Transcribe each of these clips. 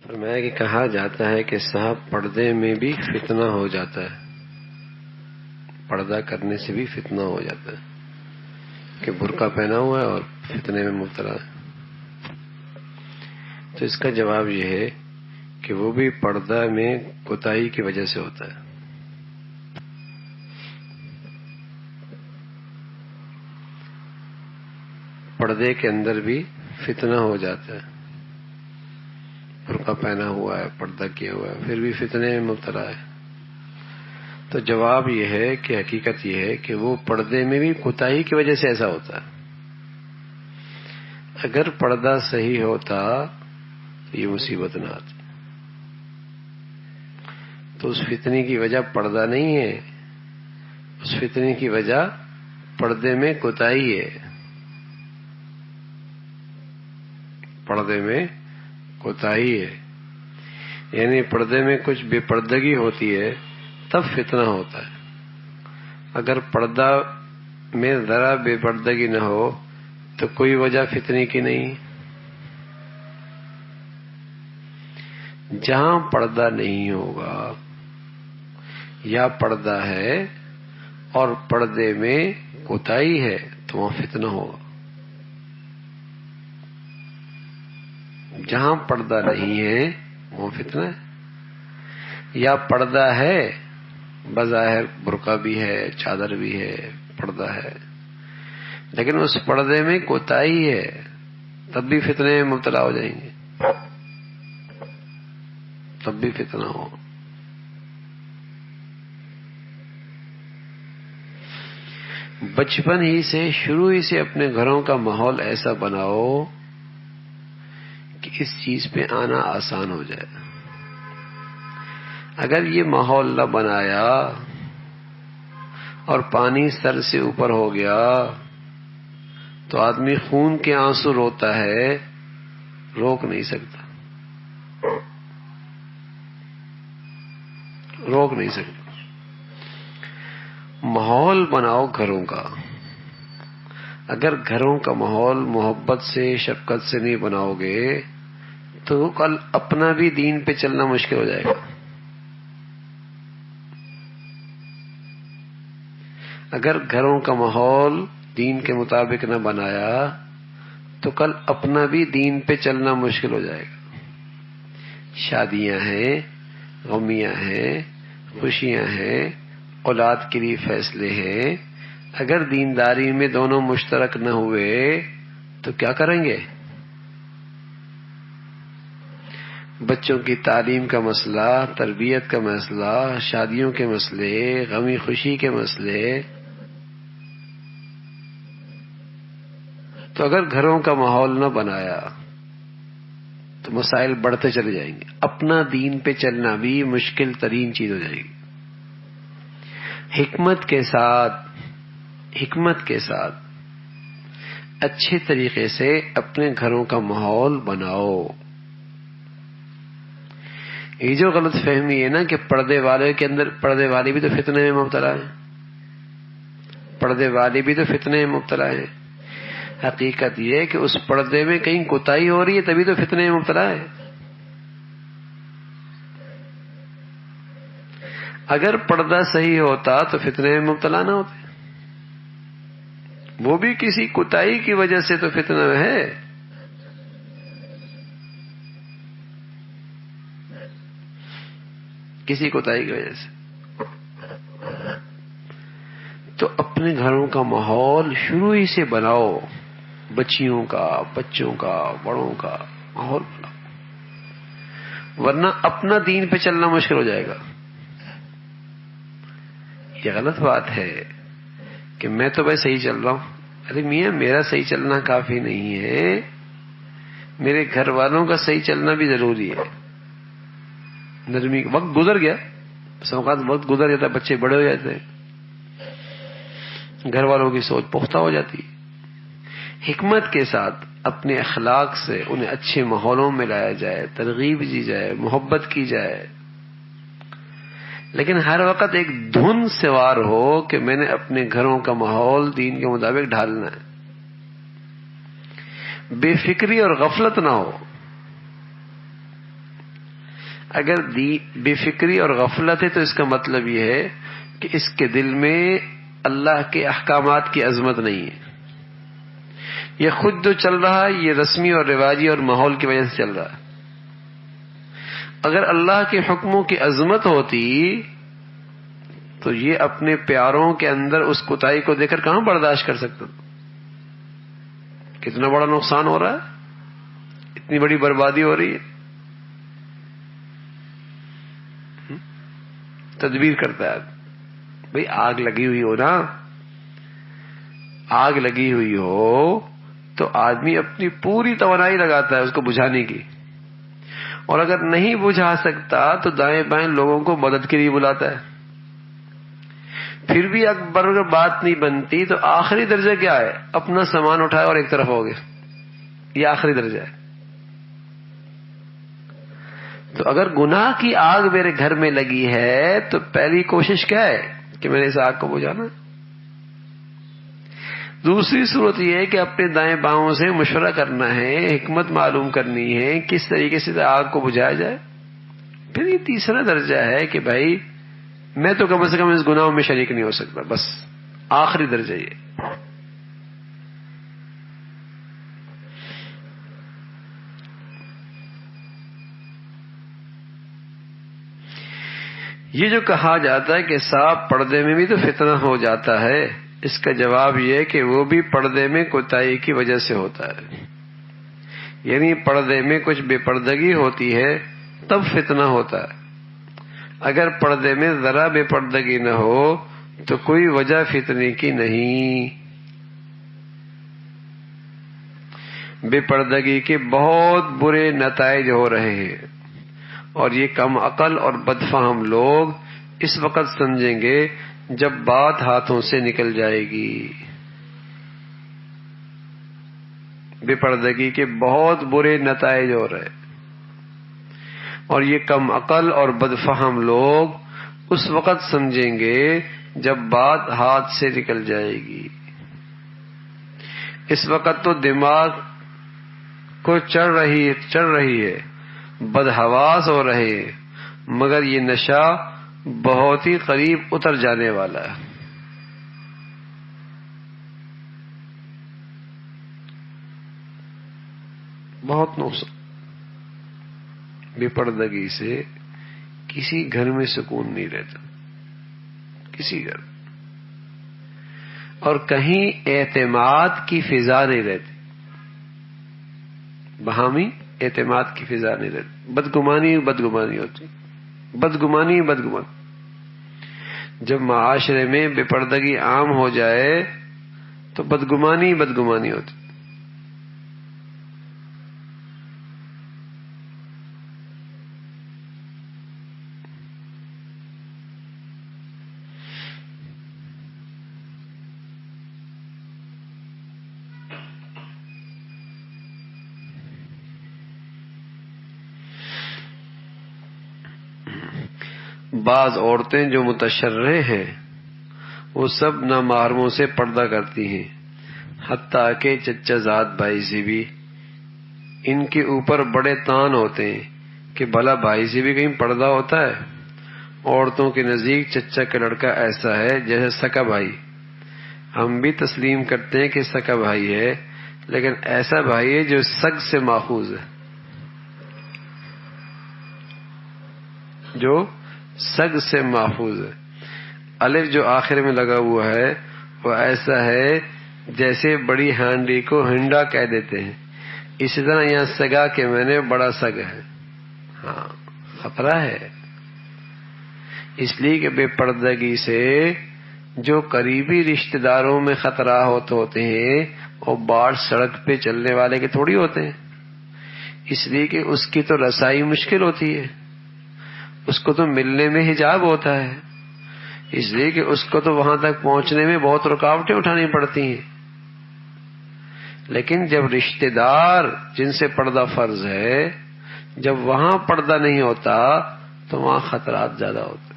فرمایا کہ کہا جاتا ہے کہ صاحب پردے میں بھی فتنہ ہو جاتا ہے، پردہ کرنے سے بھی فتنہ ہو جاتا ہے کہ برقع پہنا ہوا ہے اور فتنے میں مبتلا ہے۔ تو اس کا جواب یہ ہے کہ وہ بھی پردہ میں کوتاہی کی وجہ سے ہوتا ہے۔ پردے کے اندر بھی فتنہ ہو جاتا ہے، برقع پہنا ہوا ہے، پردہ کیا ہوا ہے، پھر بھی فتنے میں مبتلا ہے۔ تو جواب یہ ہے کہ حقیقت یہ ہے کہ وہ پردے میں بھی کوتاہی کی وجہ سے ایسا ہوتا ہے۔ اگر پردہ صحیح ہوتا تو یہ مصیبت نہ آتی۔ تو اس فتنے کی وجہ پردہ نہیں ہے، اس فتنے کی وجہ پردے میں کوتاہی ہے، پردے میں کوتاہی ہے۔ یعنی پردے میں کچھ بے پردگی ہوتی ہے تب فتنہ ہوتا ہے۔ اگر پردہ میں ذرا بے پردگی نہ ہو تو کوئی وجہ فتنے کی نہیں۔ جہاں پردہ نہیں ہوگا یا پردہ ہے اور پردے میں کوتاہی ہے تو وہاں فتنہ ہوگا۔ جہاں پردہ نہیں ہے وہ فتنہ ہے، یا پردہ ہے بظاہر برقع بھی ہے، چادر بھی ہے، پردہ ہے، لیکن اس پردے میں کوتاہی ہے تب بھی فتنے میں مبتلا ہو جائیں گے، تب بھی فتنہ ہو۔ بچپن ہی سے، شروع ہی سے اپنے گھروں کا ماحول ایسا بناؤ کہ اس چیز پہ آنا آسان ہو جائے۔ اگر یہ ماحول نہ بنایا اور پانی سر سے اوپر ہو گیا تو آدمی خون کے آنسو روتا ہے، روک نہیں سکتا، روک نہیں سکتا۔ ماحول بناؤ گھروں کا۔ اگر گھروں کا ماحول محبت سے، شفقت سے نہیں بناؤ گے تو کل اپنا بھی دین پہ چلنا مشکل ہو جائے گا۔ اگر گھروں کا ماحول دین کے مطابق نہ بنایا تو کل اپنا بھی دین پہ چلنا مشکل ہو جائے گا۔ شادیاں ہیں، غمیاں ہیں، خوشیاں ہیں، اولاد کے لیے فیصلے ہیں، اگر دینداری میں دونوں مشترک نہ ہوئے تو کیا کریں گے؟ بچوں کی تعلیم کا مسئلہ، تربیت کا مسئلہ، شادیوں کے مسئلے، غمی خوشی کے مسئلے۔ تو اگر گھروں کا ماحول نہ بنایا تو مسائل بڑھتے چلے جائیں گے، اپنا دین پہ چلنا بھی مشکل ترین چیز ہو جائے گی۔ حکمت کے ساتھ اچھے طریقے سے اپنے گھروں کا ماحول بناؤ۔ یہ جو غلط فہمی ہے نا کہ پردے والے کے اندر، پردے والی بھی تو فتنے میں مبتلا ہے، پردے والی بھی تو فتنے میں مبتلا ہے۔ حقیقت یہ ہے کہ اس پردے میں کہیں کوتاہی ہو رہی ہے تبھی تو فتنے میں مبتلا ہے۔ اگر پردہ صحیح ہوتا تو فتنے میں مبتلا نہ ہوتے۔ وہ بھی کسی کوتاہی کی وجہ سے تو فتنہ ہے۔ کسی کوتاہی کی وجہ سے۔ تو اپنے گھروں کا ماحول شروع ہی سے بناؤ، بچیوں کا، بچوں کا، بڑوں کا ماحول بناؤ، ورنہ اپنا دین پہ چلنا مشکل ہو جائے گا۔ یہ غلط بات ہے کہ میں تو بس صحیح چل رہا ہوں۔ ارے میاں، میرا صحیح چلنا کافی نہیں ہے، میرے گھر والوں کا صحیح چلنا بھی ضروری ہے۔ نرمی، وقت گزر گیا، اوقات وقت گزر جاتا ہے، بچے بڑے ہو جاتے ہیں، گھر والوں کی سوچ پختہ ہو جاتی ہے۔ حکمت کے ساتھ اپنے اخلاق سے انہیں اچھے ماحولوں میں لایا جائے، ترغیب دی جائے، محبت کی جائے، لیکن ہر وقت ایک دھن سوار ہو کہ میں نے اپنے گھروں کا ماحول دین کے مطابق ڈھالنا ہے، بے فکری اور غفلت نہ ہو۔ اگر بے فکری اور غفلت ہے تو اس کا مطلب یہ ہے کہ اس کے دل میں اللہ کے احکامات کی عظمت نہیں ہے. یہ خود جو چل رہا ہے یہ رسمی اور رواجی اور ماحول کی وجہ سے چل رہا ہے. اگر اللہ کے حکموں کی عظمت ہوتی تو یہ اپنے پیاروں کے اندر اس کوتاہی کو دیکھ کر کہاں برداشت کر سکتا؟ کتنا بڑا نقصان ہو رہا ہے، اتنی بڑی بربادی ہو رہی ہے. تدبیر کرتا ہے بھئی، آگ لگی ہوئی ہو نا، آگ لگی ہوئی ہو تو آدمی اپنی پوری توانائی لگاتا ہے اس کو بجھانے کی، اور اگر نہیں بجھا سکتا تو دائیں بائیں لوگوں کو مدد کے لیے بلاتا ہے. پھر بھی اکبر اگر بات نہیں بنتی تو آخری درجہ کیا ہے؟ اپنا سامان اٹھائے اور ایک طرف ہو گئے. یہ آخری درجہ ہے. تو اگر گناہ کی آگ میرے گھر میں لگی ہے تو پہلی کوشش کیا ہے کہ میں نے اس آگ کو بجھانا. دوسری صورت یہ ہے کہ اپنے دائیں باؤں سے مشورہ کرنا ہے، حکمت معلوم کرنی ہے کس طریقے سے آگ کو بجھایا جائے. پھر یہ تیسرا درجہ ہے کہ بھائی میں تو کم سے کم اس گناہوں میں شریک نہیں ہو سکتا. بس آخری درجہ یہ جو کہا جاتا ہے کہ صاحب پردے میں بھی تو فتنہ ہو جاتا ہے، اس کا جواب یہ ہے کہ وہ بھی پردے میں کوتاہی کی وجہ سے ہوتا ہے. یعنی پردے میں کچھ بے پردگی ہوتی ہے تب فتنہ ہوتا ہے. اگر پردے میں ذرا بے پردگی نہ ہو تو کوئی وجہ فتنے کی نہیں. بے پردگی کے بہت برے نتائج ہو رہے ہیں، اور یہ کم عقل اور بدفہم لوگ اس وقت سمجھیں گے جب بات ہاتھوں سے نکل جائے گی. بے پردگی کے بہت برے نتائج ہو رہے، اور یہ کم عقل اور بدفہم لوگ اس وقت سمجھیں گے جب بات ہاتھ سے نکل جائے گی. اس وقت تو دماغ کو چڑھ رہی ہے، بدحواس ہو رہے ہیں، مگر یہ نشہ بہت ہی قریب اتر جانے والا ہے. بہت نقصان. بے پردگی سے کسی گھر میں سکون نہیں رہتا، کسی گھر، اور کہیں اعتماد کی فضا نہیں رہتی. باہمی اعتماد کی فضا نہیں رہتی. بدگمانی ہوتی، بدگمانی. جب معاشرے میں بے پردگی عام ہو جائے تو بدگمانی ہوتی. بعض عورتیں جو متشرع ہیں وہ سب نامحرموں سے پردہ کرتی ہیں، حتیٰ کہ چچا زاد بھائی سے بھی. ان کے اوپر بڑے تان ہوتے ہیں کہ بھلا بھائی سے بھی کہیں پردہ ہوتا ہے. عورتوں کے نزدیک چچا کا لڑکا ایسا ہے جیسے سکا بھائی. ہم بھی تسلیم کرتے ہیں کہ سکا بھائی ہے، لیکن ایسا بھائی ہے جو سگ سے ماخوذ ہے، جو سگ سے محفوظ ہے. الف جو آخر میں لگا ہوا ہے وہ ایسا ہے جیسے بڑی ہانڈی کو ہنڈا کہہ دیتے ہیں، اسی طرح یہاں سگا کے میں نے بڑا سگ ہے. ہاں خطرہ ہے، اس لیے کہ بے پردگی سے جو قریبی رشتہ داروں میں خطرات ہوتے ہیں وہ باہر سڑک پہ چلنے والے کے تھوڑی ہوتے ہیں. اس لیے کہ اس کی تو رسائی مشکل ہوتی ہے، اس کو تو ملنے میں حجاب ہوتا ہے، اس لیے کہ اس کو تو وہاں تک پہنچنے میں بہت رکاوٹیں اٹھانی پڑتی ہیں. لیکن جب رشتہ دار جن سے پردہ فرض ہے، جب وہاں پردہ نہیں ہوتا تو وہاں خطرات زیادہ ہوتے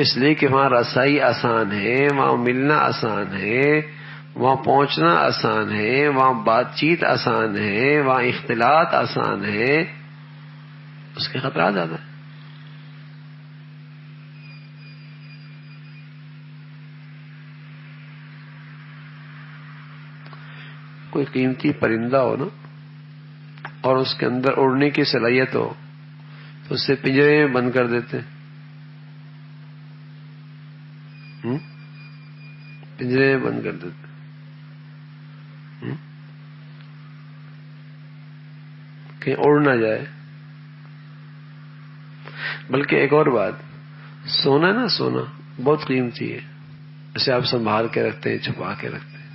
اس لیے کہ وہاں رسائی آسان ہے، وہاں ملنا آسان ہے، وہاں پہنچنا آسان ہے، وہاں بات چیت آسان ہے، وہاں اختلاط آسان ہے، اس کے خطرات زیادہ ہے۔ کوئی قیمتی پرندہ ہو نا اور اس کے اندر اڑنے کی صلاحیت ہو تو اسے پنجرے میں بند کر دیتے، پنجرے میں بند کر دیتے۔ کہیں اڑ نہ جائے۔ بلکہ ایک اور بات، سونا نا، سونا بہت قیمتی ہے، اسے آپ سنبھال کے رکھتے ہیں، چھپا کے رکھتے ہیں،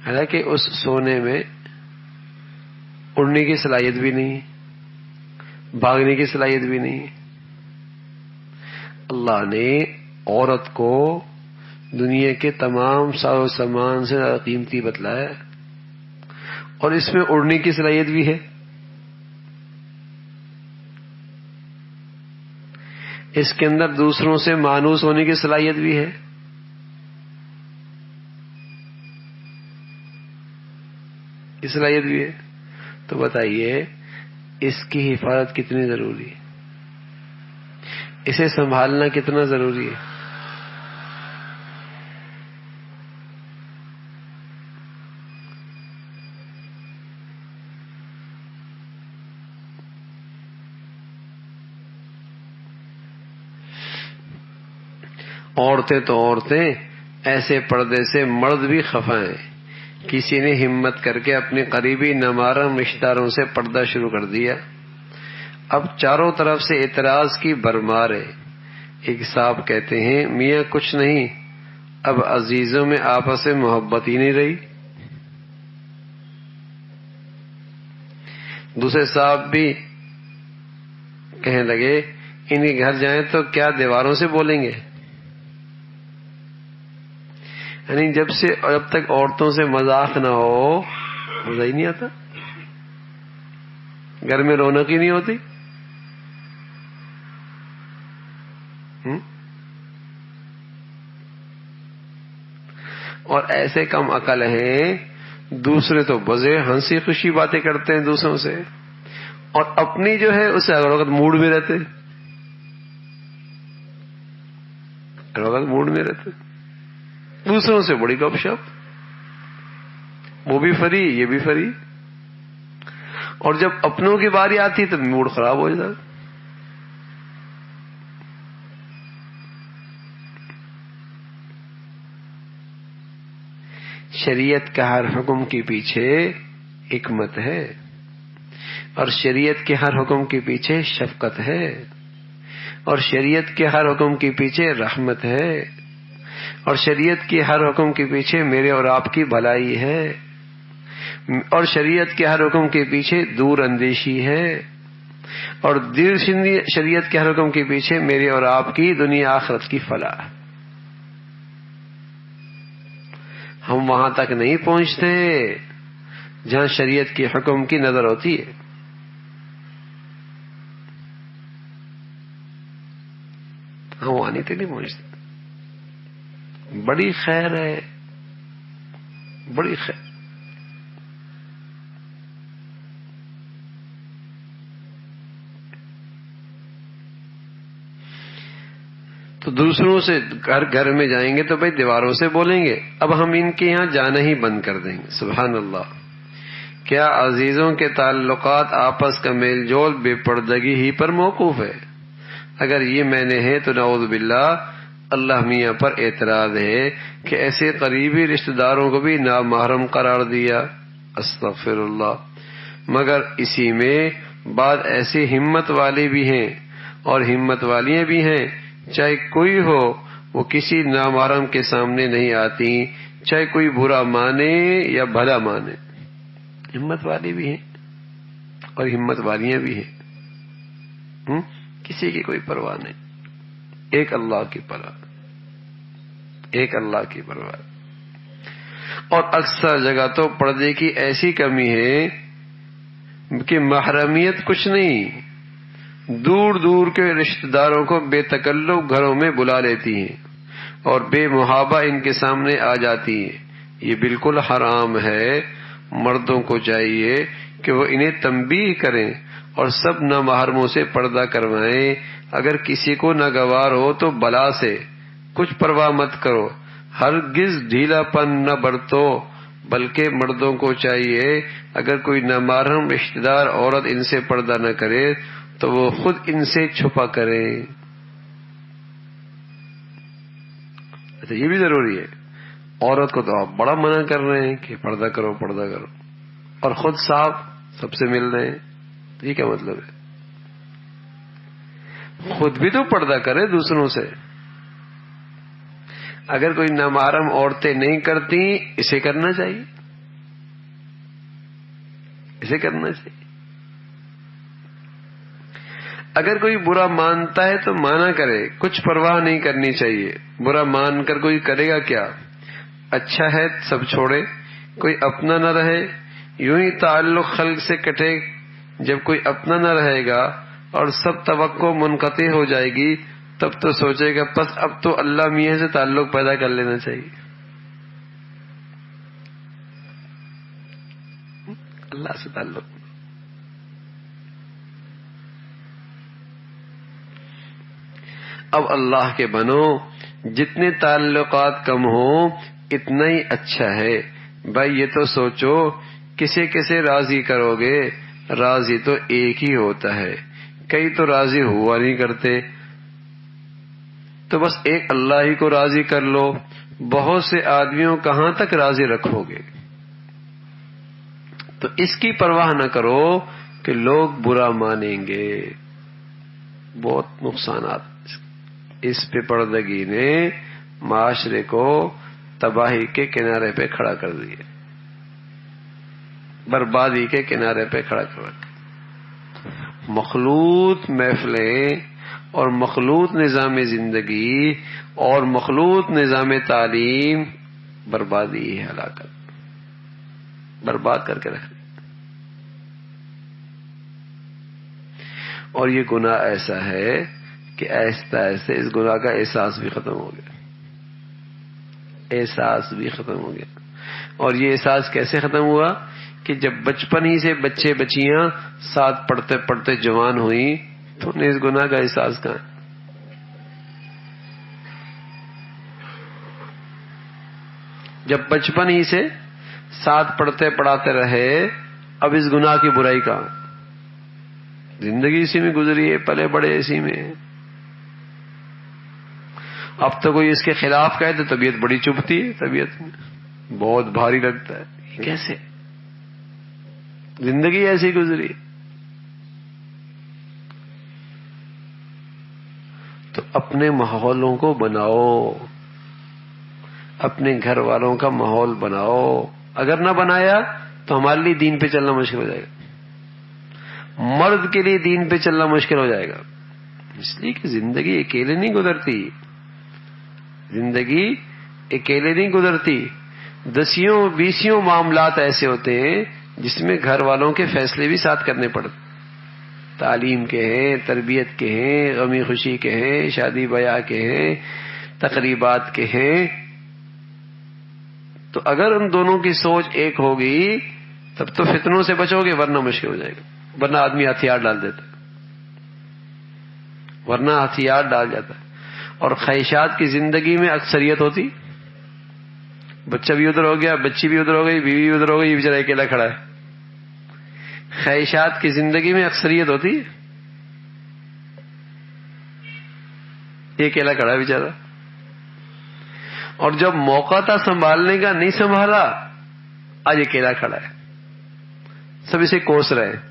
حالانکہ اس سونے میں اڑنے کی صلاحیت بھی نہیں، بھاگنے کی صلاحیت بھی نہیں۔ اللہ نے عورت کو دنیا کے تمام ساز و سامان سے زیادہ قیمتی بتلایا اور اس میں اڑنے کی صلاحیت بھی ہے۔ اس کے اندر دوسروں سے مانوس ہونے کی صلاحیت بھی ہے۔ کی صلاحیت بھی ہے۔ تو بتائیے اس کی حفاظت کتنی ضروری ہے، اسے سنبھالنا کتنا ضروری ہے۔ عورتیں تو عورتیں، ایسے پردے سے مرد بھی خفا ہیں۔ کسی نے ہمت کر کے اپنے قریبی نامحرم رشتہ داروں سے پردہ شروع کر دیا، اب چاروں طرف سے اعتراض کی بھرمار ہے۔ ایک صاحب کہتے ہیں میاں کچھ نہیں، اب عزیزوں میں آپس میں محبت ہی نہیں رہی۔ دوسرے صاحب بھی کہنے لگے ان کے گھر جائیں تو کیا دیواروں سے بولیں گے۔ یعنی جب تک عورتوں سے مذاق نہ ہو مزہ ہی نہیں آتا، گھر میں رونق ہی نہیں ہوتی۔ اور ایسے کم عقل ہیں، دوسرے تو بزے ہنسی خوشی باتیں کرتے ہیں دوسروں سے، اور اپنی جو ہے اسے ہر وقت موڈ میں رہتے، ہر وقت موڈ میں رہتے، دوسروں سے بڑی گپ شپ، وہ بھی فری یہ بھی فری، اور جب اپنوں کی باری آتی تو موڈ خراب ہو جاتا۔ شریعت کا ہر حکم کے پیچھے حکمت ہے، اور شریعت کے ہر حکم کے پیچھے شفقت ہے، اور شریعت کے ہر حکم کے پیچھے رحمت ہے، اور شریعت کے ہر حکم کے پیچھے میرے اور آپ کی بھلائی ہے، اور شریعت کے ہر حکم کے پیچھے دور اندیشی ہے، اور شریعت کے ہر حکم کے پیچھے میرے اور آپ کی دنیا آخرت کی فلاح۔ ہم وہاں تک نہیں پہنچتے جہاں شریعت کے حکم کی نظر ہوتی ہے۔ ہم وہاں نہیں پہنچتے۔ بڑی خیر ہے، بڑی خیر۔ تو دوسروں سے گھر میں جائیں گے تو بھائی دیواروں سے بولیں گے، اب ہم ان کے یہاں جانا ہی بند کر دیں گے۔ سبحان اللہ! کیا عزیزوں کے تعلقات آپس کا میل جول بے پردگی ہی پر موقوف ہے؟ اگر یہ معنی ہے تو نعوذ باللہ اللہ میاں پر اعتراض ہے کہ ایسے قریبی رشتہ داروں کو بھی نامحرم قرار دیا۔ استغفر اللہ! مگر اسی میں بعض ایسے ہمت والے بھی ہیں اور ہمت والیاں بھی ہیں، چاہے کوئی ہو وہ کسی نامحرم کے سامنے نہیں آتی، چاہے کوئی برا مانے یا بھلا مانے۔ ہمت والے بھی ہیں اور ہمت والیاں بھی ہیں، کسی کی کوئی پرواہ نہیں، ایک اللہ کی پرواہ، ایک اللہ کی پرواہ۔ اور اکثر جگہ تو پردے کی ایسی کمی ہے کہ محرمیت کچھ نہیں، دور دور کے رشتہ داروں کو بے تکلف گھروں میں بلا لیتی ہیں اور بے محابہ ان کے سامنے آ جاتی ہیں، یہ بالکل حرام ہے۔ مردوں کو چاہیے کہ وہ انہیں تنبیہ کریں اور سب نامحرموں سے پردہ کروائیں۔ اگر کسی کو ناگوار ہو تو بلا سے کچھ پرواہ مت کرو، ہرگز ڈھیلا پن نہ برتو، بلکہ مردوں کو چاہیے اگر کوئی نامحرم رشتہ دار عورت ان سے پردہ نہ کرے تو وہ خود ان سے چھپا کریں۔ اچھا، یہ بھی ضروری ہے، عورت کو تو آپ بڑا منع کر رہے ہیں کہ پردہ کرو پردہ کرو، اور خود صاحب سب سے مل رہے ہیں، یہ کیا مطلب ہے؟ خود بھی تو پردہ کرے دوسروں سے۔ اگر کوئی نامحرم عورتیں نہیں کرتی، اسے کرنا چاہیے، اسے کرنا چاہیے۔ اگر کوئی برا مانتا ہے تو مانا کرے، کچھ پرواہ نہیں کرنی چاہیے۔ برا مان کر کوئی کرے گا کیا؟ اچھا ہے سب چھوڑے، کوئی اپنا نہ رہے، یوں ہی تعلق خلق سے کٹے۔ جب کوئی اپنا نہ رہے گا اور سب توقع منقطع ہو جائے گی، تب تو سوچے گا بس اب تو اللہ میاں سے تعلق پیدا کر لینا چاہیے، اللہ سے تعلق۔ اب اللہ کے بنو، جتنے تعلقات کم ہوں اتنا ہی اچھا ہے۔ بھائی یہ تو سوچو کسے کسے راضی کرو گے؟ راضی تو ایک ہی ہوتا ہے، کئی تو راضی ہوا نہیں کرتے، تو بس ایک اللہ ہی کو راضی کر لو۔ بہت سے آدمیوں کہاں تک راضی رکھو گے؟ تو اس کی پرواہ نہ کرو کہ لوگ برا مانیں گے، بہت نقصانات۔ اس بے پردگی نے معاشرے کو تباہی کے کنارے پہ کھڑا کر دیا، بربادی کے کنارے پہ کھڑا کر رکھا۔ مخلوط محفلیں اور مخلوط نظام زندگی اور مخلوط نظام تعلیم بربادی ہے، ہلاکت، برباد کر کے رکھ دی۔ اور یہ گناہ ایسا ہے کہ آہستہ آہستہ اس گناہ کا احساس بھی ختم ہو گیا، احساس بھی ختم ہو گیا۔ اور یہ احساس کیسے ختم ہوا کہ جب بچپن ہی سے بچے بچیاں ساتھ پڑھتے پڑھتے جوان ہوئی تو انہیں اس گناہ کا احساس کہاں ہے؟ جب بچپن ہی سے ساتھ پڑھتے پڑھاتے رہے، اب اس گناہ کی برائی کہاں؟ زندگی اسی میں گزری ہے، پلے بڑے اسی میں۔ اب تو کوئی اس کے خلاف کہے تو طبیعت بڑی چبھتی ہے، طبیعت بہت بھاری لگتا ہے، یہ کیسے؟ زندگی ایسی گزری۔ تو اپنے ماحولوں کو بناؤ، اپنے گھر والوں کا ماحول بناؤ۔ اگر نہ بنایا تو ہمارے لیے دین پہ چلنا مشکل ہو جائے گا، مرد کے لیے دین پہ چلنا مشکل ہو جائے گا، اس لیے کہ زندگی اکیلے نہیں گزرتی، زندگی اکیلے نہیں گزرتی۔ 10-20 معاملات ایسے ہوتے ہیں جس میں گھر والوں کے فیصلے بھی ساتھ کرنے پڑتے، تعلیم کے ہیں، تربیت کے ہیں، غمی خوشی کے ہیں، شادی بیاہ کے ہیں، تقریبات کے ہیں۔ تو اگر ان دونوں کی سوچ ایک ہوگی تب تو فتنوں سے بچو گے، ورنہ مشکل ہو جائے گا، ورنہ آدمی ہتھیار ڈال دیتا ہے، ورنہ ہتھیار ڈال جاتا ہے۔ اور خواہشات کی زندگی میں اکثریت ہوتی، بچہ بھی ادھر ہو گیا، بچی بھی ادھر ہو گئی، بیوی بھی ادھر ہو گئی، یہ بیچارہ اکیلا کھڑا ہے۔ خواہشات کی زندگی میں اکثریت ہوتی، یہ اکیلا کھڑا ہے بیچارہ۔ اور جب موقع تھا سنبھالنے کا نہیں سنبھالا، آج اکیلا کھڑا ہے، سب اسے کوس رہے ہیں۔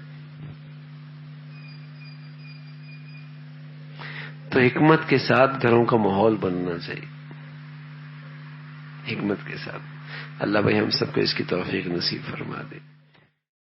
تو حکمت کے ساتھ گھروں کا ماحول بننا چاہیے، حکمت کے ساتھ۔ اللہ بھائی ہم سب کو اس کی توفیق نصیب فرما دے۔